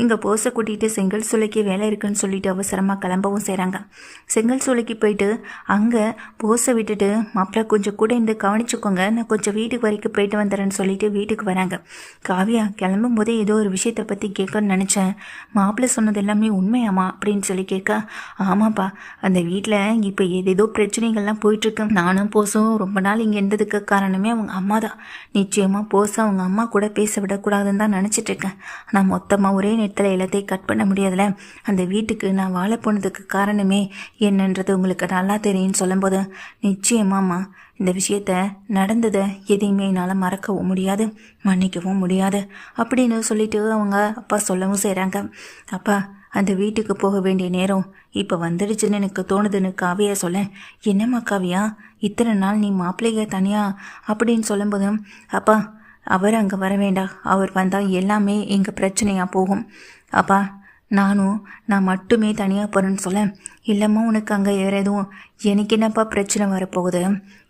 இங்கே போஸை கூட்டிகிட்டு செங்கல் சூளைக்கு வேலை இருக்குன்னு சொல்லிட்டு அவசரமாக கிளம்பவும் செய்கிறாங்க. செங்கல் சூளைக்கு போயிட்டு அங்கே போஸை விட்டுட்டு மாப்பிள்ளை கொஞ்சம் கூட இந்த கவனிச்சுக்கோங்க, நான் கொஞ்சம் வீட்டுக்கு வரைக்கும் போயிட்டு வந்துடுறேன்னு சொல்லிட்டு வீட்டுக்கு வராங்க. காவியா கிளம்பும் போதே ஏதோ ஒரு விஷயத்தை பற்றி கேட்கணும்னு நினச்சேன், மாப்பிள்ளை சொன்னது எல்லாமே உண்மையாமா அப்படின்னு சொல்லி கேட்க, ஆமாப்பா அந்த வீட்டில் இப்போ ஏதேதோ பிரச்சனைகள்லாம் போயிட்டுருக்கு. நானும் போஸும் ரொம்ப நாள் இங்கே இருந்ததுக்கு காரணமே அவங்க அம்மா தான். நிச்சயமாக போஸை அவங்க அம்மா கூட பேச விடக்கூடாதுன்னு தான் நினச்சிட்ருக்கேன். ஆனால் மொத்தமாக ஒரே நேரத்தில் எல்லாத்தையும் கட் பண்ண முடியாதுல்ல. அந்த வீட்டுக்கு நான் வாழ போனதுக்கு காரணமே என்னன்றது உங்களுக்கு நல்லா தெரியும்னு சொல்லும்போது, நிச்சயமாம்மா இந்த விஷயத்த நடந்ததை எதையுமே என்னால் மறக்கவும் முடியாது, மன்னிக்கவும் முடியாது அப்படின்னு சொல்லிட்டு அவங்க அப்பா சொல்லவும் செய்கிறாங்க. அப்பா அந்த வீட்டுக்கு போக வேண்டிய நேரம் இப்போ வந்துடுச்சுன்னு எனக்கு தோணுதுன்னு காவியா சொல்ல, என்னம்மா காவியா இத்தனை நாள் நீ மாப்பிள்ளைய தனியாக அப்படின்னு சொல்லும்போதும், அப்பா அவர் அங்கே வர வேண்டாம், அவர் வந்தால் எல்லாமே எங்கள் பிரச்சனையாக போகும். அப்பா நான் மட்டுமே தனியாக போகிறேன்னு சொல்ல, இல்லைம்மா உனக்கு அங்கே வேறு எதுவும், எனக்கு என்னப்பா பிரச்சனை வரப்போகுது,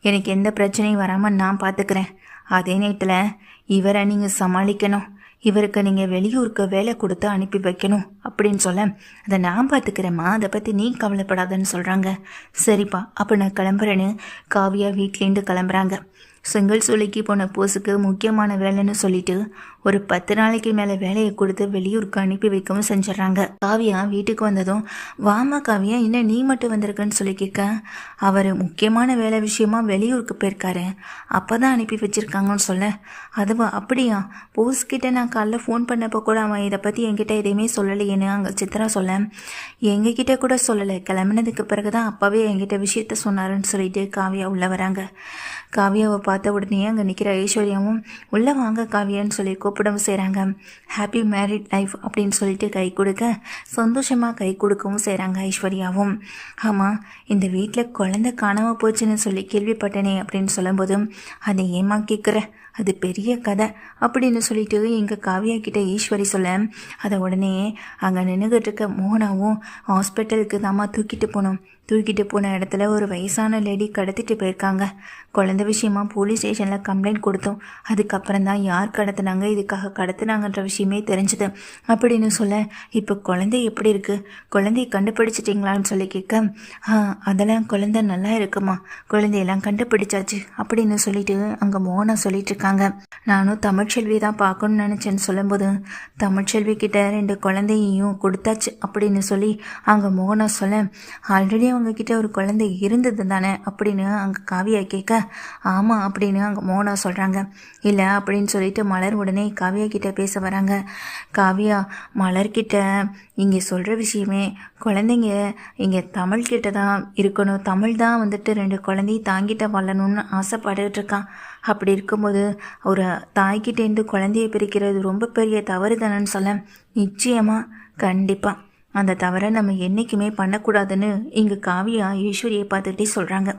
எனக்கு எந்த பிரச்சனையும் வராமல் நான் பார்த்துக்கிறேன். அதே நேரத்தில் இவரை நீங்கள் சமாளிக்கணும், இவருக்கு நீங்கள் வெளியூருக்கு வேலை கொடுத்து அனுப்பி வைக்கணும் அப்படின்னு சொல்ல, அதை நான் பார்த்துக்கிறேம்மா, அதை பற்றி நீ கவலைப்படாதன்னு சொல்கிறாங்க. சரிப்பா அப்போ நான் கிளம்புறேன்னு காவியா வீட்லேருந்து கிளம்புறாங்க. செங்கல் சூளைக்கு போன போஸுக்கு முக்கியமான வேலைன்னு சொல்லிட்டு ஒரு 10 நாளைக்கு மேலே வேலையை கொடுத்து வெளியூருக்கு அனுப்பி வைக்கவும் செஞ்சிடறாங்க. காவியா வீட்டுக்கு வந்ததும், வாமா காவியா இன்னும் நீ மட்டும் வந்திருக்கன்னு சொல்லி கேட்க, அவர் முக்கியமான வேலை விஷயமா வெளியூருக்கு போயிருக்காரு, அப்போ தான் அனுப்பி வச்சுருக்காங்கன்னு சொல்ல, அதுவா அப்படியா, போஸ்கிட்ட நான் காலைல ஃபோன் பண்ணப்போ கூட அவன் இதை பற்றி என்கிட்ட எதையுமே சொல்லலையேன்னு அங்கே சித்ரா சொல்ல, எங்ககிட்ட கூட சொல்லலை, கிளம்பினதுக்கு பிறகு தான் அப்பாவே என்கிட்ட விஷயத்த சொன்னாருன்னு சொல்லிட்டு காவியா உள்ளே வராங்க. காவியாவை பார்த்த உடனே அங்கே நிற்கிற ஐஸ்வர்யாவும் உள்ளே வாங்க காவியான்னு சொல்லி கூப்பிடவும் செய்கிறாங்க. ஹாப்பி மேரிட் லைஃப் அப்படின்னு சொல்லிட்டு கை கொடுக்க, சந்தோஷமாக கை கொடுக்கவும் செய்கிறாங்க ஐஸ்வர்யாவும். ஆமாம் இந்த வீட்டில் குழந்தை காணாமல் போச்சுன்னு சொல்லி கேள்விப்பட்டனே அப்படின்னு சொல்லும்போதும், அதை ஏமா கேட்குற, அது பெரிய கதை அப்படின்னு சொல்லிட்டு எங்கள் காவியா கிட்ட ஈஸ்வரி சொல்ல, அதை உடனே அங்கே நின்றுக்கிட்டு இருக்க மோகனாவும் ஹாஸ்பிட்டலுக்கு தாம்மா தூக்கிட்டு போன இடத்துல ஒரு வயசான லேடி கடத்திட்டு போயிருக்காங்க. குழந்தை விஷயமா போலீஸ் ஸ்டேஷனில் கம்ப்ளைண்ட் கொடுத்தோம், அதுக்கப்புறம் தான் யார் கடத்தினாங்க, இதுக்காக கடத்தினாங்கன்ற விஷயமே தெரிஞ்சுது அப்படின்னு சொல்ல, இப்போ குழந்தை எப்படி இருக்குது, குழந்தைய கண்டுபிடிச்சிட்டிங்களான்னு சொல்லி கேட்க, அதெல்லாம் குழந்தை நல்லா இருக்குமா, குழந்தையெல்லாம் கண்டுபிடிச்சாச்சு அப்படின்னு சொல்லிட்டு அங்கே மோகனா சொல்லிட்டு இருக்காங்க. நானும் தமிழ்ச்செல்வி தான் பார்க்கணும்னு நினச்சேன்னு சொல்லும்போது, தமிழ்ச்செல்வி கிட்ட 2 குழந்தையையும் கொடுத்தாச்சு அப்படின்னு சொல்லி அங்கே மோகனா சொல்ல, ஆல்ரெடி அவங்க கிட்ட ஒரு குழந்தை இருந்தது தானே அப்படின்னு அங்கே காவியா கேட்க, ஆமாம் அப்படின்னு அங்கே மோகனா சொல்கிறாங்க. இல்லை அப்படின்னு சொல்லிட்டு மலர் உடனே காவியா கிட்ட பேச வராங்க. காவியா மலர்கிட்ட இங்கே சொல்கிற விஷயமே, குழந்தைங்க இங்கே தமிழ்கிட்ட தான் இருக்கணும், தமிழ் தான் வந்துட்டு 2 குழந்தையும் தாங்கிட்ட வாழணும்னு ஆசைப்பட்டுட்டு இருக்கான். அப்படி இருக்கும்போது ஒரு தாய்கிட்டேருந்து குழந்தைய பிரிக்கிறது ரொம்ப பெரிய தவறு தானேன்னு சொல்ல, நிச்சயமாக கண்டிப்பாக அந்த தவிர நம்ம என்றைக்குமே பண்ணக்கூடாதுன்னு இங்கே காவியா ஈஸ்வரியை பார்த்துக்கிட்டே சொல்கிறாங்க.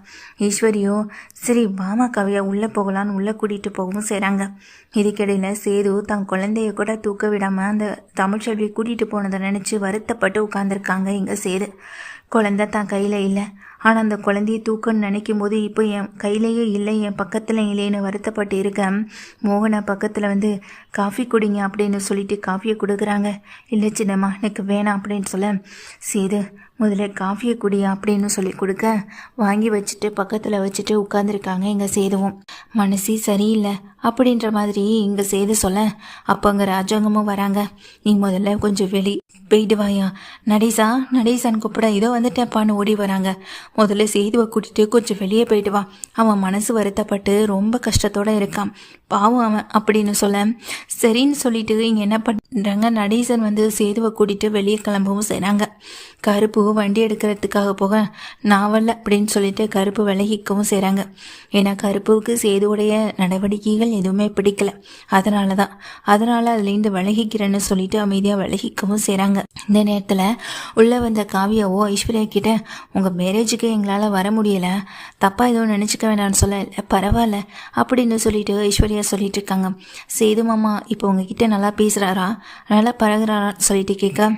ஈஸ்வரியோ சரி வாமா காவியா உள்ளே போகலான்னு உள்ளே கூட்டிகிட்டு போகவும் செய்கிறாங்க. இதுக்கிடையில் சேது தன் குழந்தைய கூட தூக்க விடாமல் அந்த தமிழ்ச்செல்வி கூட்டிகிட்டு போனதை நினச்சி வருத்தப்பட்டு உட்காந்துருக்காங்க. இங்கே சேது குழந்தை தான் கையில் இல்லை, ஆனால் அந்த குழந்தையை தூக்கன்னு நினைக்கும் போது இப்போ என் கையிலேயே இல்லை, என் பக்கத்தில் இல்லைன்னு வருத்தப்பட்டு இருக்க, மோகனை பக்கத்தில் வந்து காஃபி குடிங்க அப்படின்னு சொல்லிட்டு காஃபியை கொடுக்குறாங்க. இல்லை சின்னம்மா எனக்கு வேணாம் அப்படின்னு சொல்ல, சேது முதல்ல காஃபியை குடியா அப்படின்னு சொல்லி கொடுக்க, வாங்கி வச்சுட்டு பக்கத்தில் வச்சுட்டு உட்காந்துருக்காங்க. இங்கே சேதுவும் மனசே சரியில்லை அப்படின்ற மாதிரி இங்கே சேது சொல்ல, அப்போ அங்கே ராஜாங்கமும் வராங்க. நீ முதல்ல கொஞ்சம் போயிட்டு வாயா, நடேசான்னு கூப்பிட, இதோ வந்துட்டேப்பான்னு ஓடி வராங்க. முதல்ல சேதுவை கூட்டிகிட்டு கொஞ்சம் வெளியே போயிட்டு வா, அவன் மனசு வருத்தப்பட்டு ரொம்ப கஷ்டத்தோடு இருக்கான், பாவம் அவன் அப்படின்னு சொல்ல, சரின்னு சொல்லிட்டு இங்கே என்ன பண்ணுறாங்க, நடேசன் வந்து சேதுவை கூட்டிகிட்டு வெளியே கிளம்பவும் செய்கிறாங்க. கருப்பு வண்டி எடுக்கிறதுக்காக போக நாவல் அப்படின்னு சொல்லிட்டு கருப்பு விலகிக்கவும் செய்கிறாங்க. ஏன்னா கருப்புவுக்கு சேதுவுடைய நடவடிக்கைகள் எதுவுமே பிடிக்கல, அதனால் அதுலேருந்து விலகிக்கிறேன்னு சொல்லிட்டு அமைதியாக விலகிக்கவும் செய்கிறாங்க. இந்த நேரத்தில் உள்ளே வந்த காவியாவோ ஐஸ்வர்யா கிட்ட, உங்கள் மேரேஜுக்கு எங்களால் வர முடியலை, தப்பாக எதுவும் நினச்சிக்க வேண்டாம்னு சொல்ல, பரவாயில்ல அப்படின்னு சொல்லிட்டு ஐஸ்வர்யா சொல்லிட்டு இருக்காங்க. சேது மாமா இப்போ உங்ககிட்ட நல்லா பேசுகிறாரா, நல்லா பழகுறாரான்னு சொல்லிட்டு கேட்க,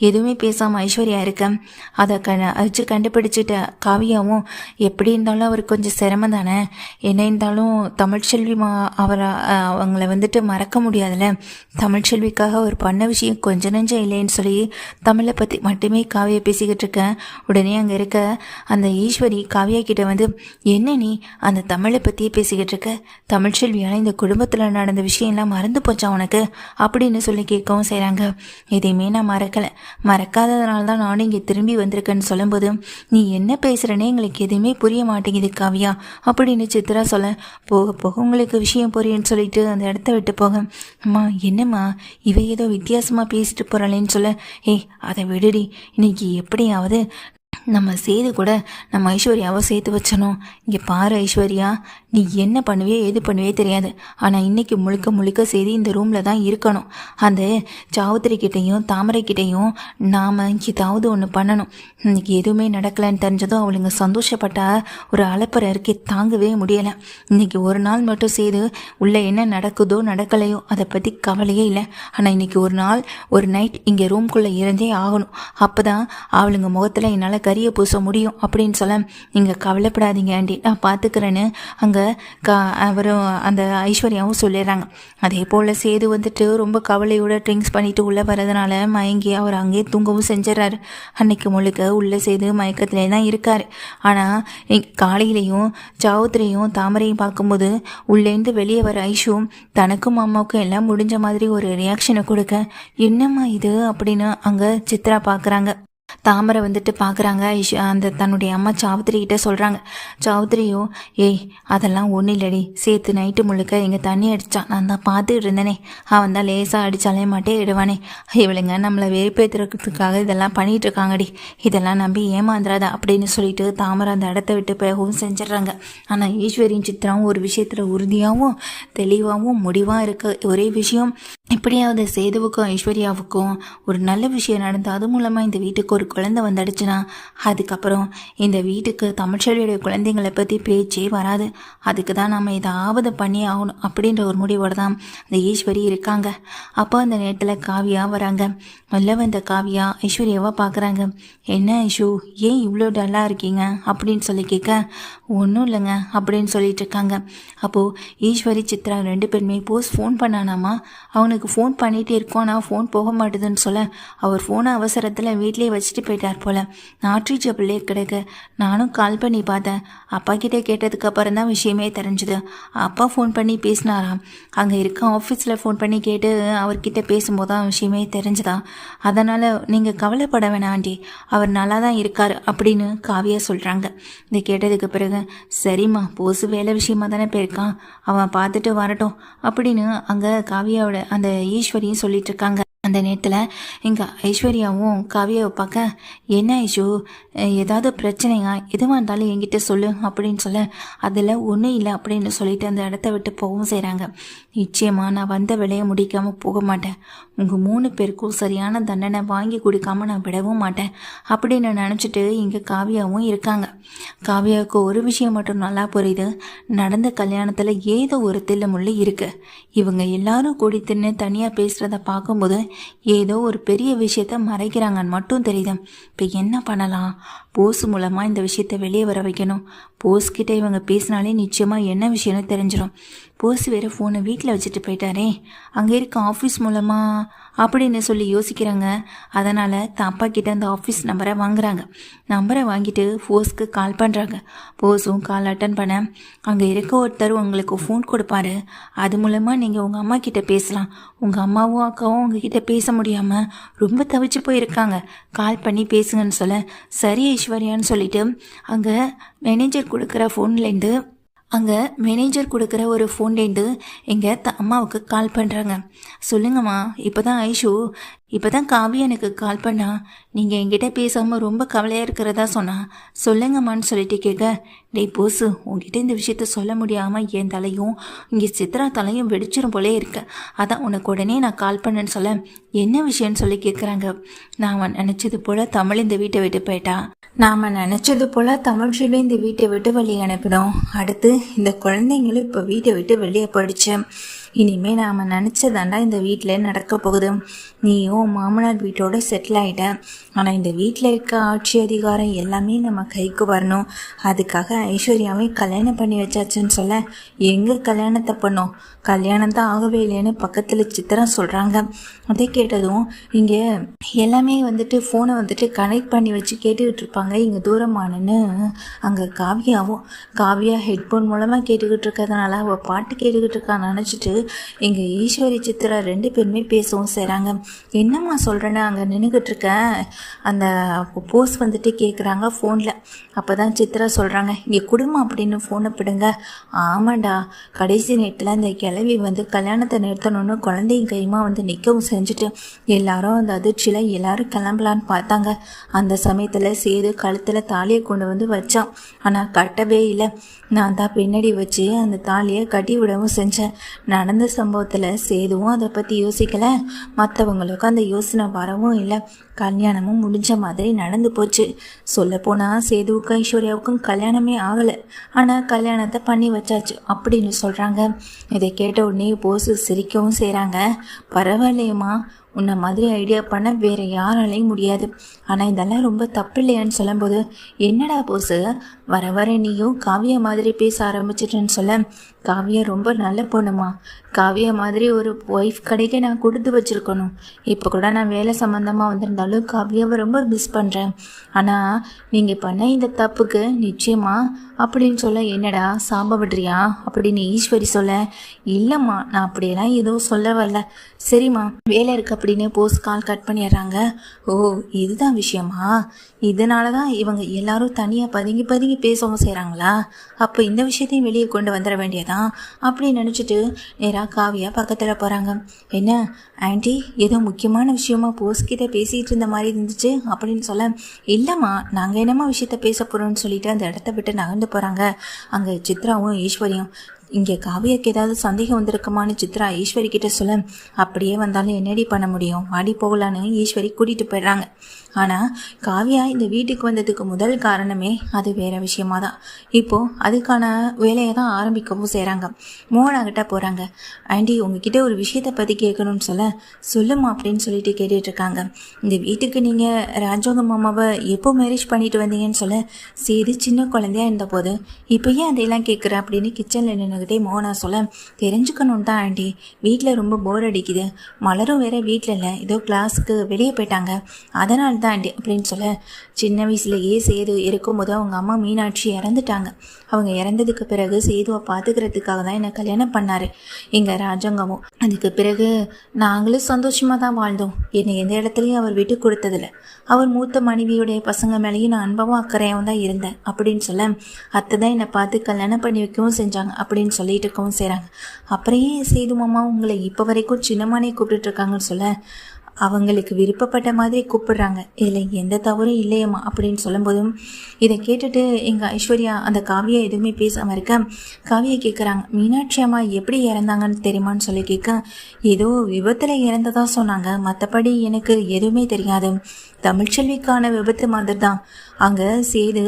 எதுவுமே பேசாமல் ஐஸ்வர்யா இருக்க, இருக்கேன். அதை வச்சு கண்டுபிடிச்சிட்ட காவியாவும் எப்படி இருந்தாலும் அவருக்கு கொஞ்சம் சிரமம் தானே, என்ன இருந்தாலும் தமிழ்ச்செல்வி அவங்கள வந்துட்டு மறக்க முடியாதுல்ல. தமிழ்ச்செல்விக்காக அவர் பண்ண விஷயம் கொஞ்சம் நெஞ்சம் இல்லைன்னு சொல்லி தமிழை பற்றி மட்டுமே காவியா பேசிக்கிட்டு இருக்கேன். உடனே அங்கே இருக்க அந்த ஈஸ்வரி காவியா கிட்ட வந்து, என்ன நீ அந்த தமிழை பற்றியே பேசிக்கிட்டு இருக்க, தமிழ்ச்செல்வியால் இந்த குடும்பத்தில் நடந்த விஷயம்லாம் மறந்து போச்சா உனக்கு அப்படின்னு சொல்லி கேட்கவும் செய்கிறாங்க. எதையுமே நான் மறக்காததுனால தான் நானும் இங்கே திரும்பி வந்திருக்கேன்னு சொல்லும்போது, நீ என்ன பேசுகிறனே எங்களுக்கு எதுவுமே புரிய மாட்டேங்குது காவியா அப்படின்னு சித்ரா சொல்ல, போக போக உங்களுக்கு விஷயம் புரியுன்னு சொல்லிட்டு அந்த இடத்த விட்டு போக, அம்மா என்னம்மா இவ ஏதோ வித்தியாசமாக பேசிட்டு போகிறாளேன்னு சொல்ல, ஏய் அதை விடுடி, இன்னைக்கு எப்படியாவது நம்ம சேது கூட நம்ம ஐஸ்வர்யாவை சேர்த்து வச்சணும். இங்கே பாரு ஐஸ்வர்யா, நீ என்ன பண்ணுவே ஏது பண்ணுவே தெரியாது, ஆனால் இன்றைக்கி முழுக்க சேதி இந்த ரூமில் தான் இருக்கணும். அந்த சாவுத்திரிக்கிட்டையும் தாமரைக்கிட்டையும் நாம் ஏதாவது ஒன்று பண்ணணும். இன்றைக்கி எதுவுமே நடக்கலைன்னு தெரிஞ்சதும் அவளுங்க சந்தோஷப்பட்டா ஒரு அலப்பறை இருக்கே தாங்கவே முடியலை. இன்றைக்கி ஒரு நாள் மட்டும் சேது உள்ளே என்ன நடக்குதோ நடக்கலையோ அதை பற்றி கவலையே இல்லை. ஆனால் இன்றைக்கி ஒரு நைட் இங்கே ரூம்குள்ளே இருந்தே ஆகணும். அப்போ தான் அவளுங்க முகத்தில் என்னால் கரிய பூச முடியும் அப்படின்னு சொல்ல, நீங்கள் கவலைப்படாதீங்க ஆண்டி, நான் பார்த்துக்கிறேன்னு அங்கே அவரும் அந்த ஐஸ்வர்யாவும் சொல்லிடுறாங்க. அதே போல் சேது வந்துட்டு ரொம்ப கவலையோட ட்ரிங்க்ஸ் பண்ணிட்டு உள்ளே வரதுனால மயங்கி அவர் அங்கேயே தூங்கவும் செஞ்சிடறாரு. அன்னைக்கு முழுக்க உள்ளே சேது மயக்கத்திலே தான் இருக்கார். ஆனால் காலையிலையும் சாவுத்திரையும் தாமரையும் பார்க்கும்போது உள்ளேருந்து வெளியே வர ஐஷும் தனக்கும் அம்மாவுக்கும் எல்லாம் முடிஞ்ச மாதிரி ஒரு ரியாக்ஷனை கொடுக்க, என்னம்மா இது அப்படின்னு அங்கே சித்ரா பார்க்குறாங்க. தாமரை வந்துட்டு பார்க்குறாங்க. அந்த தன்னுடைய அம்மா சாவுத்திரிக்கிட்ட சொல்கிறாங்க. சாவுத்திரியோ, ஏய் அதெல்லாம் ஒன்றும் இல்லடி, சேர்த்து நைட்டு முழுக்க எங்கள் தண்ணி அடித்தான், நான் தான் பார்த்துக்கிட்டு இருந்தேனே, அவன் தான் லேசாக அடித்தாலே மாட்டே இடுவானே, இவளுங்க நம்மளை வெறுப்பேற்றுறதுக்காக இதெல்லாம் பண்ணிகிட்ருக்காங்கடி, இதெல்லாம் நம்பி ஏமாந்துடாத அப்படின்னு சொல்லிட்டு தாமரை அந்த இடத்த விட்டு போகவும் செஞ்சிடறாங்க. ஆனால் ஈஸ்வரியும் சித்ராவும் ஒரு விஷயத்தில் உறுதியாகவும் தெளிவாகவும் முடிவாக இருக்க ஒரே விஷயம், எப்படியாவது சேதுவுக்கும் ஐஸ்வர்யாவுக்கும் ஒரு நல்ல விஷயம் நடந்து அது மூலமாக இந்த வீட்டுக்கு ஒரு குழந்தை வந்துடுச்சுன்னா அதுக்கப்புறம் இந்த வீட்டுக்கு தமிழ்ச்செல்வியோட குழந்தைங்களை பற்றி பேச்சே வராது. அதுக்கு தான் நம்ம ஏதாவது பண்ணி ஆகணும் அப்படின்ற ஒரு முடிவோடு தான் அந்த ஈஸ்வரி இருக்காங்க. அப்போ அந்த நேரத்தில் காவியா வராங்க. வெளில வந்த காவியா ஐஸ்வர்யாவை பார்க்குறாங்க. என்ன ஐஷு, ஏன் இவ்வளோ டல்லாக இருக்கீங்க அப்படின்னு சொல்லி கேட்க, ஒன்றும் இல்லைங்க அப்படின்னு சொல்லிட்டு இருக்காங்க. அப்போது ஈஸ்வரி சித்ரா 2 பேருமே ஃபோன் பண்ணானாமா, அவனுக்கு ஃபோன் பண்ணிகிட்டே இருக்கோம், ஆனால் ஃபோன் போக மாட்டுதுன்னு சொல்ல, அவர் ஃபோனை அவசரத்தில் வீட்லேயே வச்சுட்டு போயிட்டார் போல், நாட்ரீச்சபிளே கிடைக்க. நானும் கால் பண்ணி பார்த்தேன், அப்பா கிட்டே கேட்டதுக்கு அப்புறம் தான் விஷயமே தெரிஞ்சுது. அப்பா ஃபோன் பண்ணி பேசினாராம், அங்கே இருக்க ஆஃபீஸில் ஃபோன் பண்ணி கேட்டு அவர்கிட்ட பேசும்போது தான் விஷயமே தெரிஞ்சுதா. அதனால் நீங்கள் கவலைப்பட வேணாம் ஆண்டி, அவர் நல்லா தான் இருக்கார் அப்படின்னு காவியா சொல்கிறாங்க. இதை கேட்டதுக்கு பிறகு, சரிம்மா போசு வேலை விஷயமா தானே போயிருக்கான், அவன் பார்த்துட்டு வரட்டும் அப்படின்னு அங்கே காவியாவோட அந்த ஈஸ்வரியும் சொல்லிட்டு இருக்காங்க. அந்த நேரத்தில் இங்கே ஐஸ்வர்யாவும் காவியாவை பார்க்க, என்ன ஐஷு ஏதாவது பிரச்சனையா, எதுவாக இருந்தாலும் என்கிட்ட சொல்லு அப்படின்னு சொல்ல, அதில் ஒன்றும் இல்லை அப்படின்னு சொல்லிட்டு அந்த இடத்த விட்டு போகவும் செய்கிறாங்க. நிச்சயமாக நான் வந்த வேலையை முடிக்காமல் போக மாட்டேன், உங்கள் 3 பேருக்கும் சரியான தண்டனை வாங்கி கொடுக்காம நான் விடவும் மாட்டேன் அப்படின்னு நினச்சிட்டு இங்கே காவியாவும் இருக்காங்க. காவியாவுக்கு ஒரு விஷயம் மட்டும் நல்லா புரியுது, நடந்த கல்யாணத்தில் ஏதோ ஒரு தில்லுமுள்ளு இருக்குது. இவங்க எல்லாரும் கூடி தின்னு தனியாக பேசுகிறத பார்க்கும்போது ஏதோ ஒரு பெரிய விஷயத்த மறைக்கிறாங்கன்னு மட்டும் தெரியுது. இப்போ என்ன பண்ணலாம், போஸ் மூலமாக இந்த விஷயத்தை வெளியே வர வைக்கணும். போஸ்கிட்ட இவங்க பேசினாலே நிச்சயமாக என்ன விஷயம்னு தெரிஞ்சிடும். போஸ் வேறு ஃபோனை வீட்டில் வச்சுட்டு போயிட்டாரே, அங்கே இருக்க ஆஃபீஸ் மூலமாக அப்படின்னு சொல்லி யோசிக்கிறாங்க. அதனால் அப்பா கிட்ட அந்த ஆஃபீஸ் நம்பரை வாங்குறாங்க. நம்பரை வாங்கிட்டு போஸ்க்கு கால் பண்ணுறாங்க. போஸும் கால் அட்டன் பண்ண, அங்கே இருக்க ஒருத்தர் உங்களுக்கு ஃபோன் கொடுப்பாரு, அது மூலமாக நீங்கள் உங்கள் அம்மா கிட்ட பேசலாம். உங்கள் அம்மாவும் அக்காவும் உங்ககிட்ட பேச முடியாமல் ரொம்ப தவிச்சு போயிருக்காங்க, கால் பண்ணி பேசுங்கன்னு சொல்ல, சரி ஐஸ்வர்யான்னு சொல்லிட்டு அங்கே மேனேஜர் கொடுக்குற ஒரு ஃபோன்லேருந்து எங்கள் அம்மாவுக்கு கால் பண்ணுறாங்க. சொல்லுங்கம்மா, இப்போ தான் காவியா எனக்கு கால் பண்ணா, நீங்கள் என்கிட்ட பேசாமல் ரொம்ப கவலையாக இருக்கிறதா சொன்னா, சொல்லுங்கம்மான்னு சொல்லிட்டு கேட்க, டேய் போசு, உங்ககிட்ட இந்த விஷயத்த சொல்ல முடியாமல் என் தலையும் இங்கே சித்ரா தலையும் வெடிச்சிரும் போலே இருக்க, அதான் உனக்கு உடனே நான் கால் பண்ணேன்னு சொல்ல, என்ன விஷயம்னு சொல்லி கேட்குறாங்க. நாம் நினச்சது போல் தமிழ் இந்த வீட்டை விட்டு போயிட்டா, நாம் நினச்சது போல் தமிழ்ச்சியில் இந்த வீட்டை விட்டு வெளியே அனுப்பினோம், அடுத்து இந்த குழந்தைங்களும் இப்போ வீட்டை விட்டு வெளியே போயிடுச்சு. இனிமேல் நாம் நினச்சதாண்டா இந்த வீட்டில் நடக்க போகுது. நீயும் மாமனார் வீட்டோட செட்டில் ஆகிட்ட. ஆனால் இந்த வீட்டில் இருக்க ஆட்சி அதிகாரம் எல்லாமே நம்ம கைக்கு வரணும். அதுக்காக ஐஸ்வர்யாவை கல்யாணம் பண்ணி வச்சாச்சுன்னு சொல்ல, எங்கே கல்யாணத்தை பண்ணோம், கல்யாணம் தான் ஆகவே இல்லைன்னு பக்கத்தில் சித்திரா சொல்கிறாங்க. அதே கேட்டதும் இங்கே எல்லாமே வந்துட்டு ஃபோனை வந்துட்டு கனெக்ட் பண்ணி வச்சு கேட்டுக்கிட்டு இருப்பாங்க. இங்கே தூரமானன்னு அங்கே காவியா ஹெட்ஃபோன் மூலமாக கேட்டுக்கிட்டு இருக்கிறதுனால அவள் பாட்டு கேட்டுக்கிட்டு இருக்கான்னு நினச்சிட்டு இங்கே ஈஸ்வரி சித்திரா 2 பேருமே பேசவும் செய்கிறாங்க. என்னம்மா சொல்கிறேன்னு அங்கே நின்றுக்கிட்டு இருக்கேன். அந்த போஸ் வந்துட்டு கேட்குறாங்க ஃபோனில். அப்போ தான் சித்திரா சொல்கிறாங்க, இங்கே குடும்பம் அப்படின்னு ஃபோனை பிடுங்க. ஆமாண்டா, கடைசி நேரத்தில் அந்த கிளவி வந்து கல்யாணத்தை நிறுத்தணும்னு குழந்தைங்க கையுமா வந்து நிற்கவும் செஞ்சுட்டு எல்லாரும் அந்த அதிர்ச்சியில் எல்லாரும் கிளம்பலான்னு பார்த்தாங்க. அந்த சமயத்தில் சேது கழுத்தில் தாலியை கொண்டு வந்து வச்சான். ஆனால் கட்டவே இல்லை. நான் தான் பின்னாடி வச்சு அந்த தாலியை கட்டி விடவும் செஞ்சேன். நடந்த சம்பவத்தில் சேதுவும் அதை பற்றி யோசிக்கலை, மற்றவங்களுக்கும் அந்த யோசனை வரவும் இல்லை. கல்யாணமும் முடிஞ்ச மாதிரி நடந்து போச்சு. சொல்லப்போனால் சேதுவுக்கும் ஐஸ்வர்யாவுக்கும் கல்யாணமே ஆகலை, ஆனால் கல்யாணத்தை பண்ணி வச்சாச்சு அப்படின்னு சொல்கிறாங்க. இதை கேட்ட உடனே போஸ் சிரிக்கவும் செய்கிறாங்க. பரவாயில்லையம்மா, உன்னை மாதிரி ஐடியா பண்ண வேறு யாராலையும் முடியாது. ஆனால் இதெல்லாம் ரொம்ப தப்பு இல்லையான்னு சொல்லும்போது, என்னடா போஸு வர வர நீயும் காவியா மாதிரி பேச ஆரம்பிச்சிட்டேன்னு சொல்ல, காவியா ரொம்ப நல்ல பொண்ணுமா, காவியா மாதிரி ஒரு ஒய்ஃப் கிடைக்க நான் கொடுத்து வச்சுருக்கணும். இப்போ கூட நான் வேலை சம்மந்தமாக வந்திருந்தாலும் காவியாவை ரொம்ப மிஸ் பண்ணுறேன். ஆனால் நீங்கள் பண்ண இந்த தப்புக்கு நிச்சயமா அப்படின்னு சொல்ல, என்னடா சாப விடுறியா அப்படின்னு ஈஸ்வரி சொல்ல, இல்லைம்மா நான் அப்படியெல்லாம் எதுவும் சொல்ல வரல. சரிம்மா வேலை இருக்கு அப்படின்னு போஸ் கால் கட் பண்ணிடுறாங்க. ஓ இதுதான் விஷயமா, இதனால தான் இவங்க எல்லாரும் தனியாக பதுங்கி பதுங்கி பேசவும் செய்கிறாங்களா? அப்போ இந்த விஷயத்தையும் வெளியே கொண்டு வந்துட வேண்டியதான் அப்படின்னு நினச்சிட்டு நேராக காவியா பக்கத்தில் போகிறாங்க. என்ன ஆண்டி, ஏதோ முக்கியமான விஷயமா போஸ்கிட்ட பேசிகிட்டு இருந்த மாதிரி இருந்துச்சு அப்படின்னு சொல்ல, இல்லைம்மா நாங்கள் என்னம்மா விஷயத்த பேச போகிறோம்னு சொல்லிட்டு அந்த இடத்த விட்டு நகர்ந்து போகிறாங்க. அங்கே சித்ராவும் ஈஸ்வரியும், இங்கே காவியாக்கு ஏதாவது சந்தேகம் வந்திருக்குமான்னு சித்ரா ஈஸ்வரி கிட்ட சொல்ல, அப்படியே வந்தாலும் என்னடி பண்ண முடியும், வாடி போகலான்னு ஈஸ்வரி கூட்டிகிட்டு போயிடுறாங்க. ஆனால் காவியா இந்த வீட்டுக்கு வந்ததுக்கு முதல் காரணமே அது வேறு விஷயமா தான். இப்போது அதுக்கான வேலையை தான் ஆரம்பிக்கவும் செய்கிறாங்க. மோகனாகிட்ட போகிறாங்க. ஆண்டி உங்ககிட்ட ஒரு விஷயத்தை பற்றி கேட்கணும்னு சொல்ல, சொல்லுமா அப்படின்னு சொல்லிட்டு கேட்டுட்ருக்காங்க. இந்த வீட்டுக்கு நீங்கள் ராஜோக மாமாவை எப்போ மேரேஜ் பண்ணிட்டு வந்தீங்கன்னு சொல்ல, சரி சின்ன குழந்தையா இருந்தபோது, இப்போ ஏன் அதையெல்லாம் கேட்குற அப்படின்னு கிச்சனில் நின்றுக்கிட்டே மோகனா சொல்ல, தெரிஞ்சுக்கணும் தான் ஆண்டி, வீட்டில் ரொம்ப போர் அடிக்குது, மலரும் வேற வீட்டில் இல்லை, ஏதோ கிளாஸுக்கு வெளியே போயிட்டாங்க, அதனால் தான் ஆண்டி அப்படின்னு சொல்ல, சின்ன வயசுலேயே சேது இருக்கும்போது அவங்க அம்மா மீனாட்சி இறந்துட்டாங்க. அவங்க இறந்ததுக்கு பிறகு சேதுவை பார்த்துக்கிறதுக்காக தான் என்னை கல்யாணம் பண்ணார் எங்கள் ராஜாங்கமும். அதுக்கு பிறகு நாங்களும் சந்தோஷமாக தான் வாழ்ந்தோம். என்னை எந்த இடத்துலையும் அவர் விட்டு கொடுத்ததில்ல. அவர் மூத்த மனைவியுடைய பசங்க மேலேயும் நான் அன்பவும் அக்கறையாகவும் தான் இருந்தேன் அப்படின்னு சொல்ல, அத்தை தான் என்னை பார்த்து கல்யாணம் பண்ணி வைக்கவும் செஞ்சாங்க அப்படின்னு சொல்லிட்டு இருக்கவும் செய்கிறாங்க. அப்புறையே சேது மாமா உங்களை இப்போ வரைக்கும் சின்னமானே கூப்பிட்டுருக்காங்கன்னு சொல்ல, அவங்களுக்கு விருப்பப்பட்ட மாதிரி கூப்பிடுறாங்க, இதில் எந்த தவறும் இல்லையம்மா அப்படின்னு சொல்லும்போதும் இதை கேட்டுட்டு எங்கள் ஐஸ்வர்யா அந்த காவியா எதுவுமே பேசாமல் இருக்க, காவியை கேட்குறாங்க, மீனாட்சி அம்மா எப்படி இறந்தாங்கன்னு தெரியுமான்னு சொல்லி கேட்க, ஏதோ விபத்தில் இறந்ததா சொன்னாங்க, மற்றபடி எனக்கு எதுவுமே தெரியாது, தமிழ்ச்செல்விக்கான விபத்து மாதிரி தான். அங்கே சேது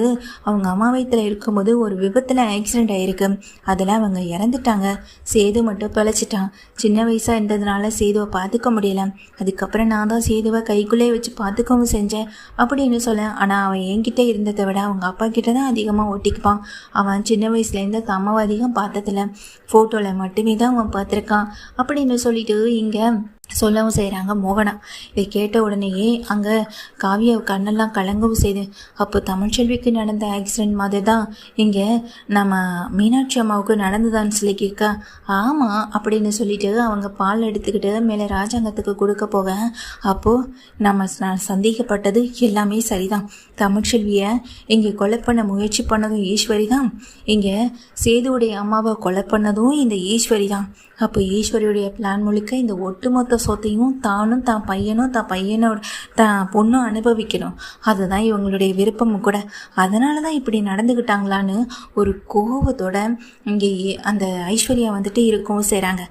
அவங்க அம்மா வயிற்றில் இருக்கும்போது ஒரு விபத்தில் ஆக்சிடெண்ட் ஆகிருக்கு, அதில் அவங்க இறந்துட்டாங்க, சேது மட்டும் பிழைச்சிட்டான். சின்ன வயசாக இருந்ததுனால சேதுவை பார்த்துக்க முடியல, அதுக்கப்புறம் நான் தான் சேதுவை கைக்குள்ளே வச்சு பார்த்துக்கவும் செஞ்சேன் அப்படின்னு சொல்ல, ஆனால் அவன் என்கிட்ட இருந்ததை விட அவங்க அப்பா கிட்ட தான் அதிகமாக ஒட்டிக்குப்பான். அவன் சின்ன வயசுலேருந்து அம்மாவை அதிகம் பார்த்ததில்ல, ஃபோட்டோவில் மட்டுமே தான் அவன் பார்த்துருக்கான் அப்படின்னு சொல்லிட்டு இங்கே சொல்லவும் செய்கிறாங்க மோகனா. இதை கேட்ட உடனேயே அங்கே காவியா கண்ணெல்லாம் கலங்கவும் செய்து, அப்போ தமிழ்ச்செல்விக்கு நடந்த ஆக்சிடெண்ட் மாதிரி தான் இங்கே நம்ம மீனாட்சி அம்மாவுக்கு நடந்ததான்னு சொல்லி கேட்க, ஆமாம் அப்படின்னு சொல்லிட்டு அவங்க பால் எடுத்துக்கிட்டு மேலே ராஜாங்கத்துக்கு கொடுக்க போக, அப்போது நம்ம சந்தேகப்பட்டது எல்லாமே சரிதான். தமிழ்ச்செல்வியை இங்கே கொலை பண்ண முயற்சி பண்ணதும் ஈஸ்வரி தான், இங்கே சேதுவுடைய அம்மாவை கொலை பண்ணதும் இந்த ஈஸ்வரி தான். அப்போ ஈஸ்வரியுடைய பிளான் முழுக்க இந்த ஒட்டுமொத்த சொத்தையும் தானும் தான் பையனோட தான் பொண்ணும் அனுபவிக்கணும், அதுதான் இவங்களுடைய விருப்பமும் கூட. அதனால தான் இப்படி நடந்துக்கிட்டாங்களான்னு ஒரு கோபத்தோட இங்கே அந்த ஐஸ்வர்யா வந்துட்டு இருக்கவும் செய்கிறாங்க.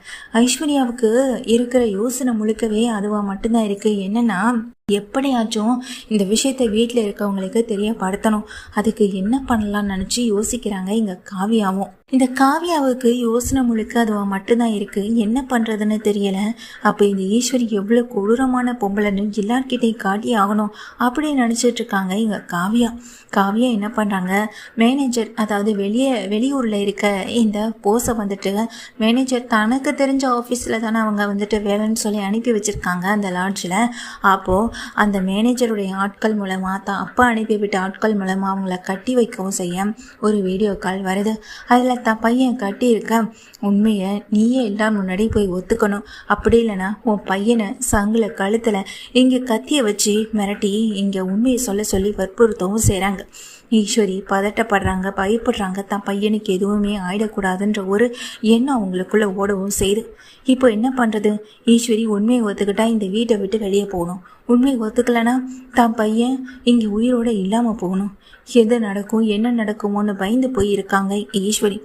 ஐஸ்வர்யாவுக்கு இருக்கிற யோசனை முழுக்கவே அதுவாக மட்டும்தான் இருக்குது. என்னென்னா எப்படியாச்சும் இந்த விஷயத்தை வீட்டில் இருக்கவங்களுக்கு தெரியப்படுத்தணும். அதுக்கு என்ன பண்ணலாம்னு நினச்சி யோசிக்கிறாங்க இங்கே காவியாவும். இந்த காவியாவுக்கு யோசனை முழுக்க அதுவா மட்டும்தான் இருக்குது. என்ன பண்ணுறதுன்னு தெரியலை. அப்போ இந்த ஈஸ்வரி எவ்வளோ கொடூரமான பொம்பளைன்னு எல்லார்கிட்டையும் காட்டி ஆகணும் அப்படின்னு நினச்சிட்டு இருக்காங்க இங்கே காவியா என்ன பண்ணுறாங்க, மேனேஜர் அதாவது வெளியூரில் இருக்க இந்த போஸை வந்துட்டு மேனேஜர் தனக்கு தெரிஞ்ச ஆஃபீஸில் தானே அவங்க வந்துட்டு வேலைன்னு சொல்லி அனுப்பி வச்சுருக்காங்க அந்த லாட்ஜில். அப்போது அந்த மேனேஜருடைய ஆட்கள் மூலமாக தான் அப்பா அனுப்பிவிட்ட ஆட்கள் மூலமாக அவங்கள கட்டி வைக்கவும் செய்ய ஒரு வீடியோ கால் வருது. அதில் தான் பையன் கட்டியிருக்க உண்மையை நீயே எல்லாம் முன்னாடி போய் ஒத்துக்கணும், அப்படி இல்லைன்னா உன் பையனை சங்கில் கழுத்தில் இங்கே கத்தியை வச்சு மிரட்டி இங்கே உண்மையை சொல்லி வற்புறுத்தவும் செய்கிறாங்க. ஈஸ்வரி பதட்டப்படுறாங்க, பயப்படுறாங்க. தான் பையனுக்கு எதுவுமே ஆயிடக்கூடாதுன்ற ஒரு எண்ணம் அவங்களுக்குள்ளே ஓடவும் செய்யுது. இப்போ என்ன பண்ணுறது, ஈஸ்வரி உண்மையை ஒத்துக்கிட்டா இந்த வீட்டை விட்டு வெளியே போகணும், உண்மையை ஒத்துக்கலைன்னா தான் பையன் இங்கே உயிரோடு இல்லாமல் போகணும். எது நடக்கும் என்ன நடக்குமோன்னு பயந்து போய் இருக்காங்க ஈஸ்வரி.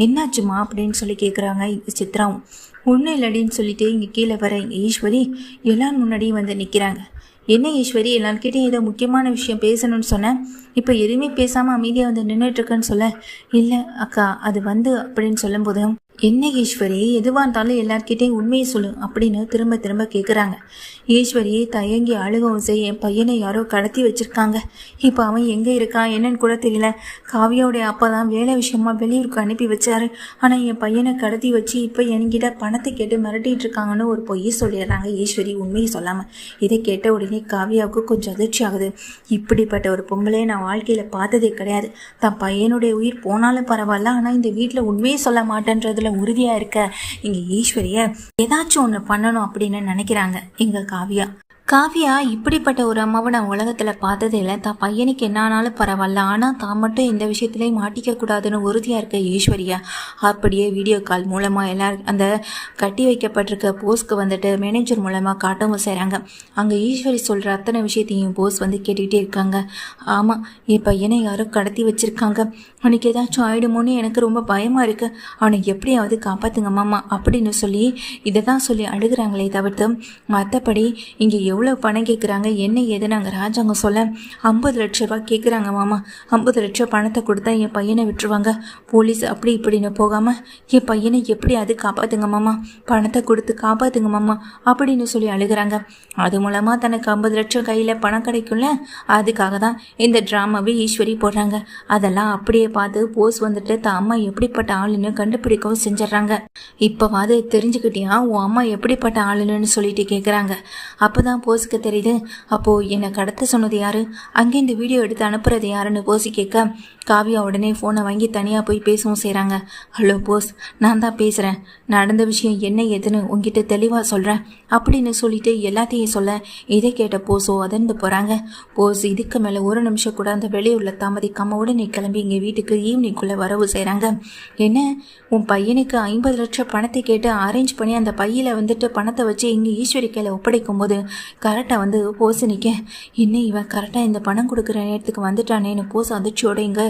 என்னாச்சுமா அப்படின்னு சொல்லி கேட்குறாங்க சித்ராவும். ஒன்றும் இல்லடின்னு சொல்லிட்டு இங்கே கீழே வர ஈஸ்வரி எல்லாரும் முன்னாடியும் வந்து நிற்கிறாங்க. என்ன ஈஸ்வரி, எல்லாருக்கிட்டையும் ஏதோ முக்கியமான விஷயம் பேசணும்னு சொன்னேன், இப்போ எதுவுமே பேசாமல் அமைதியாக வந்து நின்றுட்டுருக்குன்னு சொல்ல. இல்லை அக்கா அது வந்து அப்படின்னு சொல்லும்போது, என்ன ஈஸ்வரி எதுவாக இருந்தாலும் எல்லார்கிட்டையும் உண்மையை சொல்லு அப்படின்னு திரும்ப கேட்குறாங்க. ஈஸ்வரி தயங்கி அழுகவும் செய்ய என் பையனை யாரோ கடத்தி வச்சுருக்காங்க, இப்போ அவன் எங்கே இருக்கான் என்னன்னு கூட தெரியல. காவியாவுடைய அப்பா தான் வேலை விஷயமா வெளியூருக்கு அனுப்பி வச்சாரு, ஆனால் என் பையனை கடத்தி வச்சு இப்போ என்கிட்ட பணத்தை கேட்டு மிரட்டிகிட்டு இருக்காங்கன்னு ஒரு பொய்யை சொல்லிடுறாங்க ஈஸ்வரி உண்மையை சொல்லாமல். இதை கேட்ட உடனே காவியாவுக்கு கொஞ்சம் அதிர்ச்சி ஆகுது. இப்படிப்பட்ட ஒரு பொம்பளையை நான் வாழ்க்கையில் பார்த்ததே கிடையாது. தான் பையனுடைய உயிர் போனாலும் பரவாயில்ல, ஆனால் இந்த வீட்டில் உண்மையை சொல்ல மாட்டேன்றதுல உறுதியாக இருக்க இங்கே ஈஸ்வரிய ஏதாச்சும் ஒன்று பண்ணணும் அப்படின்னு நினைக்கிறாங்க எங்கள் காவியா இப்படிப்பட்ட ஒரு அம்மாவை நான் உலகத்தில் பார்த்ததே இல்லை. தான் பையனுக்கு என்ன ஆனாலும் பரவாயில்ல, ஆனால் தான் மட்டும் இந்த விஷயத்துலேயும் மாட்டிக்க கூடாதுன்னு உறுதியாக இருக்க ஈஸ்வரியா அப்படியே வீடியோ கால் மூலமாக எல்லாரும் அந்த கட்டி வைக்கப்பட்டிருக்க போஸ்க்கு வந்துட்டு மேனேஜர் மூலமாக காட்டவும் செய்கிறாங்க. அங்கே ஈஸ்வரி சொல்கிற அத்தனை விஷயத்தையும் போஸ் வந்து கேட்டுக்கிட்டே இருக்காங்க. ஆமாம், என் பையனை யாரும் கடத்தி வச்சுருக்காங்க, அவனுக்கு ஏதாச்சும் ஆகிடுமோன்னு எனக்கு ரொம்ப பயமாக இருக்குது, அவனை எப்படியாவது காப்பாற்றுங்க மாமா அப்படின்னு சொல்லி இதை தான் சொல்லி அழுகிறாங்களே தவிர்த்து மற்றபடி இங்கே எவ்வளோ பணம் கேட்குறாங்க என்ன ஏது நாங்கள் ராஜாங்க சொல்ல 50 லட்ச ரூபா கேட்குறாங்க மாமா. 50 லட்சம் பணத்தை கொடுத்தா என் பையனை விட்டுருவாங்க, போலீஸ் அப்படி இப்படின்னு போகாமல் என் பையனை எப்படியாவது காப்பாற்றுங்க மாமா, பணத்தை கொடுத்து காப்பாற்றுங்க மாமா அப்படின்னு சொல்லி அழுகிறாங்க. அது மூலமாக தனக்கு 50 லட்சம் கையில் பணம் கிடைக்கும்ல, அதுக்காக தான் இந்த ட்ராமாவே ஈஸ்வரி போடுறாங்க. அதெல்லாம் அப்படியே பார்த்து போஸ் வந்துட்டு தான் அம்மா எப்படிப்பட்ட ஆளுன்னு கண்டுபிடிக்கவும் செஞ்சிடறாங்க. இப்போவாது தெரிஞ்சுக்கிட்டியா உன் அம்மா எப்படிப்பட்ட ஆளுன்னு சொல்லிட்டு கேட்குறாங்க. அப்போ தான் போஸுக்கு தெரியுது, அப்போது என்னை கடத்த சொன்னது யாரு, அங்கே இந்த வீடியோ எடுத்து அனுப்புறது யாருன்னு போஸு கேட்க காவியா உடனே ஃபோனை வாங்கி தனியாக போய் பேசவும் செய்கிறாங்க. ஹலோ போஸ், நான் தான் பேசுகிறேன், நடந்த விஷயம் என்ன ஏதுன்னு உங்ககிட்ட தெளிவாக சொல்கிறேன் அப்படின்னு சொல்லிட்டு எல்லாத்தையும் சொல்ல இதை கேட்ட போஸோ அதர்ந்து போகிறாங்க. போஸ் இதுக்கு மேலே ஒரு நிமிஷம் கூட அந்த வெளியூரில் தாமதிக்காமல் உடனே கிளம்பி இங்கே வீட்டுக்கு ஈவினிங்குள்ளே வரவு செய்கிறாங்க. என்ன உன் பையனுக்கு 50 லட்சம் பணத்தை கேட்டு அரேஞ்ச் பண்ணி அந்த பையில் வந்துட்டு பணத்தை வச்சு இங்கே ஈஸ்வரி கையில் ஒப்படைக்கும் போது கரெக்டாக வந்து போஸ் நிற்க, இன்னும் இவன் கரெக்டாக இந்த பணம் கொடுக்குற நேரத்துக்கு வந்துட்டானேன்னு போஸ் அதிர்ச்சியோட இங்கே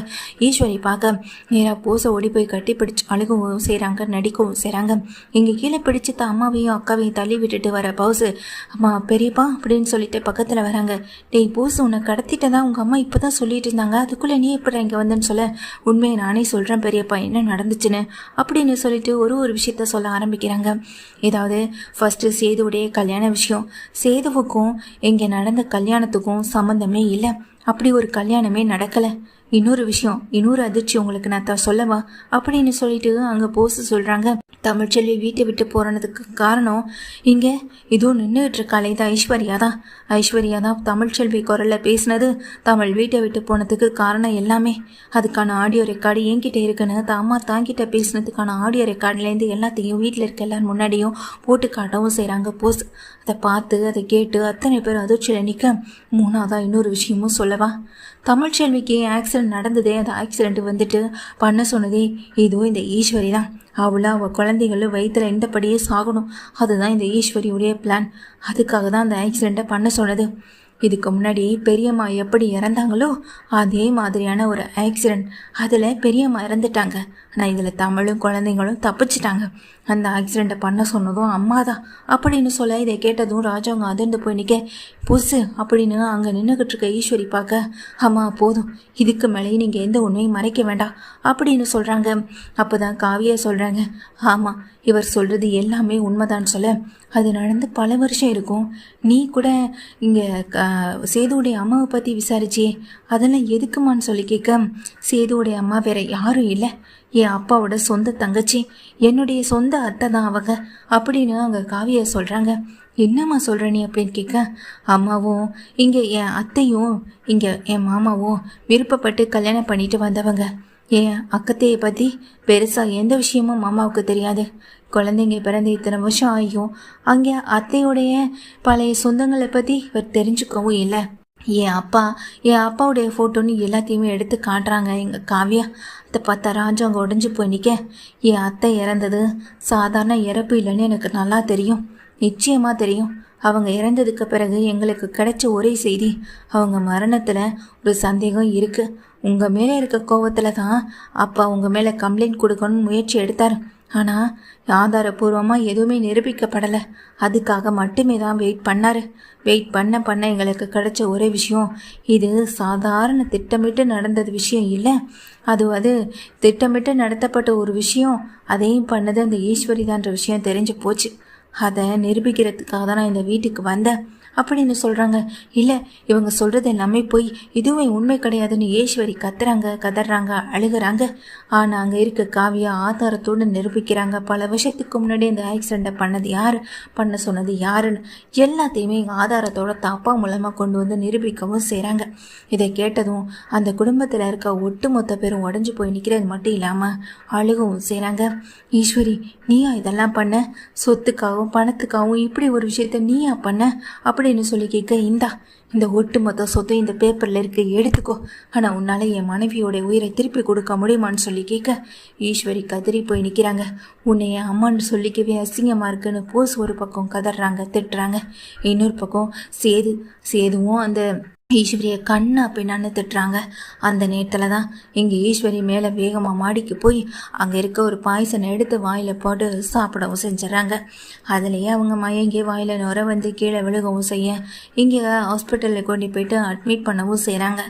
ஈஸ்வரி பார்க்க நேராக போஸை ஓடி போய் கட்டி பிடிச்சி அழுகவும் செய்கிறாங்க, நடிக்கவும் செய்கிறாங்க. இங்கே கீழே பிடிச்சி தான் அம்மாவையும் அக்காவையும் தள்ளி விட்டுட்டு வர பவுஸு, அம்மா பெரியப்பா அப்படின்னு சொல்லிட்டு பக்கத்தில் வராங்க. டேய் போஸ், உன்னை கடத்திட்டதா உங்கள் அம்மா இப்போ தான் சொல்லிட்டு இருந்தாங்க, அதுக்குள்ளே நீ எப்படி இங்கே வந்தேன்னு சொல்ல, உண்மையை நானே சொல்கிறேன் பெரியப்பா என்ன நடந்துச்சுன்னு அப்படின்னு சொல்லிட்டு ஒரு விஷயத்த சொல்ல ஆரம்பிக்கிறாங்க. ஏதாவது ஃபஸ்ட்டு சேதுவுடைய கல்யாண விஷயம், சேதுவுக்கும் இங்கே நடந்த கல்யாணத்துக்கும் சம்மந்தமே இல்லை, அப்படி ஒரு கல்யாணமே நடக்கலை. இன்னொரு விஷயம், இன்னொரு அதிர்ச்சி உங்களுக்கு நான் சொல்லவா அப்படின்னு சொல்லிட்டு அங்கே போஸ் சொல்கிறாங்க. தமிழ்ச்செல்வி வீட்டை விட்டு போகிறதுக்கு காரணம் இங்கே இதோ நின்றுட்டு இருக்காளே தான் ஐஸ்வர்யா தான் தமிழ்ச்செல்வி குரலில் பேசினது, தமிழ் வீட்டை விட்டு போனதுக்கு காரணம் எல்லாமே. அதுக்கான ஆடியோ ரெக்கார்டு என்கிட்ட இருக்குன்னு அம்மா தாங்கிட்ட பேசினதுக்கான ஆடியோ ரெக்கார்ட்லேருந்து எல்லாத்தையும் வீட்டில் இருக்க எல்லாரும் முன்னாடியும் போட்டு காட்டவும் செய்கிறாங்க போஸ். அதை பார்த்து அதை கேட்டு அத்தனை பேர் அதிர்ச்சியில் நிற்க, மூணாவதாக இன்னொரு விஷயமும் சொல்லவா, தமிழ்ச்செல்விக்கு ஆக்சிடென்ட் நடந்ததே, அந்த ஆக்சிடென்ட் வந்துட்டு பண்ண சொன்னதே இதோ இந்த ஈஸ்வரி தான். அவள் குழந்தைகளும் வயிற்றில் இருந்தபடியே சாகணும், அதுதான் இந்த ஈஸ்வரியுடைய பிளான். அதுக்காக தான் அந்த ஆக்சிடெண்ட்டை பண்ண சொன்னது. இதுக்கு முன்னாடி பெரியம்மா எப்படி இறந்தாங்களோ அதே மாதிரியான ஒரு ஆக்சிடெண்ட், அதில் பெரியம்மா இறந்துட்டாங்க, ஆனால் இதில் தமிழும் குழந்தைங்களும் தப்பிச்சிட்டாங்க. அந்த ஆக்சிடெண்ட்டை பண்ண சொன்னதும் அம்மா தான் அப்படின்னு சொல்ல இதை கேட்டதும் ராஜா அவங்க அதிர்ந்து போய் நிற்க புதுசு அப்படின்னு அங்கே நின்றுக்கிட்டு இருக்க ஈஸ்வரி பார்க்க அம்மா போதும் இதுக்கு மேலேயும் நீங்கள் எந்த உண்மையும் மறைக்க வேண்டாம் அப்படின்னு சொல்கிறாங்க. அப்போ தான் காவியா சொல்கிறாங்க ஆமாம் இவர் சொல்கிறது எல்லாமே உண்மைதான் சொல்ல அது நடந்து பல வருஷம் இருக்கும். நீ கூட இங்கே சேதுவுடைய அம்மாவை பற்றி விசாரிச்சியே அதெல்லாம் எதுக்குமான்னு சொல்லி கேட்க சேதுவுடைய அம்மா வேற யாரும் இல்லை என் அப்பாவோட சொந்த தங்கச்சி என்னுடைய சொந்த அத்தை தான் அவங்க அப்படின்னு அங்கே காவியா சொல்கிறாங்க. என்னம்மா சொல்கிற நீ அப்படின்னு கேட்க அம்மாவும் இங்கே என் அத்தையும் இங்கே என் மாமாவும் விருப்பப்பட்டு கல்யாணம் பண்ணிட்டு வந்தவங்க. என் அக்கத்தையை பற்றி பெருசாக எந்த விஷயமும் மாமாவுக்கு தெரியாது. குழந்தைங்க பிறந்த இத்தனை வருஷம் ஆகியும் அங்கே அத்தையோடைய பழைய சொந்தங்களை பற்றி இவர் தெரிஞ்சுக்கவும் இல்லை. என் அப்பாவுடைய ஃபோட்டோன்னு எல்லாத்தையுமே எடுத்து காட்டுறாங்க எங்கள் காவியா. அதை பார்த்தா ராஜா அங்கே உடஞ்சி போய் நிற்க என் அத்தை இறந்தது சாதாரண இறப்பு இல்லைன்னு எனக்கு நல்லா தெரியும், நிச்சயமாக தெரியும். அவங்க இறந்ததுக்கு பிறகு எங்களுக்கு கிடைச்ச ஒரே செய்தி அவங்க மரணத்தில் ஒரு சந்தேகம் இருக்குது. உங்கள் மேலே இருக்க கோவத்தில் தான் அப்பா உங்கள் மேலே கம்ப்ளைண்ட் கொடுக்கணும்னு முயற்சி எடுத்தார். ஆனால் ஆதாரபூர்வமாக எதுவுமே நிரூபிக்கப்படலை. அதுக்காக மட்டுமே தான் வெயிட் பண்ண எங்களுக்கு கிடைச்ச ஒரே விஷயம் இது சாதாரண திட்டமிட்டு நடந்தது விஷயம் இல்லை. அது திட்டமிட்டு நடத்தப்பட்ட ஒரு விஷயம். அதையும் பண்ணது அந்த ஈஸ்வரி தான்ற விஷயம் தெரிஞ்சு போச்சு. அதை நிரூபிக்கிறதுக்காக தான் நான் இந்த வீட்டுக்கு வந்தேன் அப்படின்னு சொல்கிறாங்க. இல்லை இவங்க சொல்கிறது எல்லாமே போய் இதுவே உண்மை கிடையாதுன்னு ஈஸ்வரி கதறாங்க அழுகிறாங்க. ஆனால் அங்கே இருக்க காவியா ஆதாரத்தோடு நிரூபிக்கிறாங்க. பல வருஷத்துக்கு முன்னாடி இந்த ஆக்சிடெண்ட்டை பண்ண சொன்னது யாருன்னு எல்லாத்தையுமே ஆதாரத்தோட தப்பா மூலமாக கொண்டு வந்து நிரூபிக்கவும் செய்கிறாங்க. இதை கேட்டதும் அந்த குடும்பத்தில் இருக்க ஒட்டுமொத்த பேரும் உடஞ்சி போய் நிற்கிறது மட்டும் இல்லாமல் அழுகவும் செய்கிறாங்க. ஈஸ்வரி நீயா இதெல்லாம் பண்ண, சொத்துக்காகவும் பணத்துக்காகவும் இப்படி ஒரு விஷயத்த நீயா பண்ண அப்படின்னு சொல்லி கேட்க இந்த ஒட்டுமொத்த சொத்து இந்த பேப்பரில் இருக்க எடுத்துக்கோ, ஆனால் உன்னால் என் மனைவியோட உயிரை திருப்பி கொடுக்க முடியுமான்னு சொல்லி கேட்க ஈஸ்வரி கதறி போய் நிற்கிறாங்க. உன்னை என் அம்மான்னு சொல்லிக்கவே அசிங்கமாக இருக்குன்னு போஸ் ஒரு பக்கம் கதறாங்க திட்டுறாங்க. இன்னொரு பக்கம் சேதுவும் அந்த ஈஸ்வரியை கண்ணா பின்னான்னு திட்டுறாங்க. அந்த நேரத்தில் தான் இங்கே ஈஸ்வரி மேலே வேகமாக மாடிக்கு போய் அங்கே இருக்க ஒரு பாய்சனை எடுத்து வாயில் போட்டு சாப்பிடவும் செஞ்சிடறாங்க. அதுலேயே அவங்க மயங்கி வாயில் நுர வந்து கீழே விழுகவும் செய்ய இங்கே ஹாஸ்பிட்டலில் கொண்டு போயிட்டு அட்மிட் பண்ணவும் செய்கிறாங்க.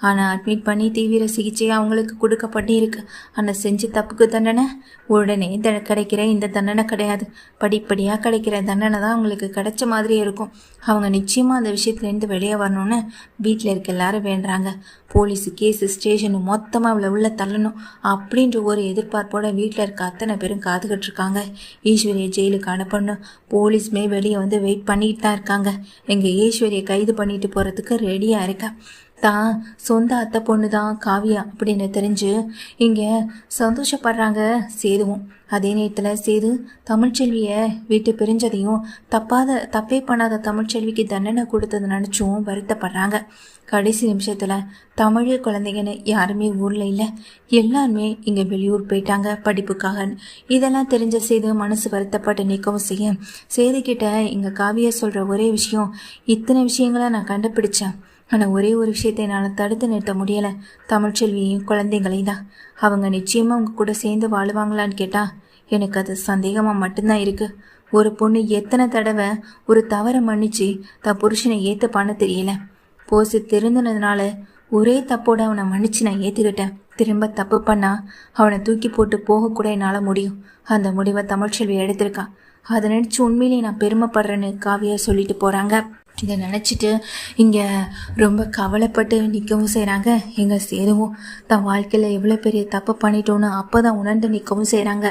ஆனால் அட்மிட் பண்ணி தீவிர சிகிச்சை அவங்களுக்கு கொடுக்கப்பட்டு இருக்கு. ஆனால் செஞ்ச தப்புக்கு தண்டனை உடனே கிடைக்கிற இந்த தண்டனை கிடையாது, படிப்படியாக கிடைக்கிற தண்டனை தான் அவங்களுக்கு கிடைச்ச மாதிரியே இருக்கும். அவங்க நிச்சயமாக அந்த விஷயத்துலேருந்து வெளியே வரணும்னு வீட்டில் இருக்க எல்லாரும் வேண்டுறாங்க. போலீஸு கேஸு ஸ்டேஷனு மொத்தமாக அவளை உள்ள தள்ளணும் அப்படின்ற ஒரு எதிர்பார்ப்போட வீட்டில் இருக்க அத்தனை பேரும் காத்துக்கிட்டு இருக்காங்க. ஈஸ்வரியை ஜெயிலுக்கு அனுப்பணும். போலீஸுமே வெளியே வந்து வெயிட் பண்ணிட்டு தான் இருக்காங்க. எங்கள் ஈஸ்வரியை கைது பண்ணிட்டு போகிறதுக்கு ரெடியாக இருக்கா. தான் சொந்த அத்தை பொண்ணு தான் காவியா அப்படின்னு தெரிஞ்சு இங்கே சந்தோஷப்படுறாங்க சேதுவும். அதே நேரத்தில் சேது தமிழ்ச்செல்வியை விட்டு பிரிஞ்சதையும் தப்பே பண்ணாத தமிழ்ச்செல்விக்கு தண்டனை கொடுத்ததை நினச்சும் வருத்தப்படுறாங்க. கடைசி நிமிஷத்தில் தமிழ் குழந்தைங்கன்னு யாருமே ஊரில் இல்லை, எல்லாருமே இங்கே வெளியூர் போயிட்டாங்க படிப்புக்காக. இதெல்லாம் தெரிஞ்ச சேது மனசு வருத்தப்பட்டு நிற்கவும் செய்ய சேதுக்கிட்ட இங்கே காவியா சொல்கிற ஒரே விஷயம் இத்தனை விஷயங்களை நான் கண்டுபிடிச்சேன், ஆனால் ஒரே ஒரு விஷயத்தை என்னால் தடுத்து நிறுத்த முடியலை, தமிழ்ச்செல்வியையும் குழந்தைங்களையும் தான். அவங்க நிச்சயமாக அவங்க கூட சேர்ந்து வாழுவாங்களான்னு கேட்டால் எனக்கு அது சந்தேகமாக மட்டும்தான் இருக்குது. ஒரு பொண்ணு எத்தனை தடவை ஒரு தவறை மன்னிச்சு தான் புருஷனை ஏற்றுப்பான்னு தெரியல. போசி திருந்தினதுனால ஒரே தப்போட அவனை மன்னிச்சு நான் ஏற்றுக்கிட்டேன். திரும்ப தப்பு பண்ணால் அவனை தூக்கி போட்டு போகக்கூட என்னால் முடியும். அந்த முடிவை தமிழ்ச்செல்வி எடுத்திருக்கான். அதை நினச்சி உண்மையிலேயே நான் பெருமைப்படுறேன்னு காவியா சொல்லிட்டு போகிறாங்க. இதை நினச்சிட்டு இங்கே ரொம்ப கவலைப்பட்டு நிற்கவும் செய்கிறாங்க. எங்கள் சேதுவும் தன் வாழ்க்கையில் எவ்வளோ பெரிய தப்பு பண்ணிட்டோன்னு அப்போ தான் உணர்ந்து நிற்கவும் செய்கிறாங்க.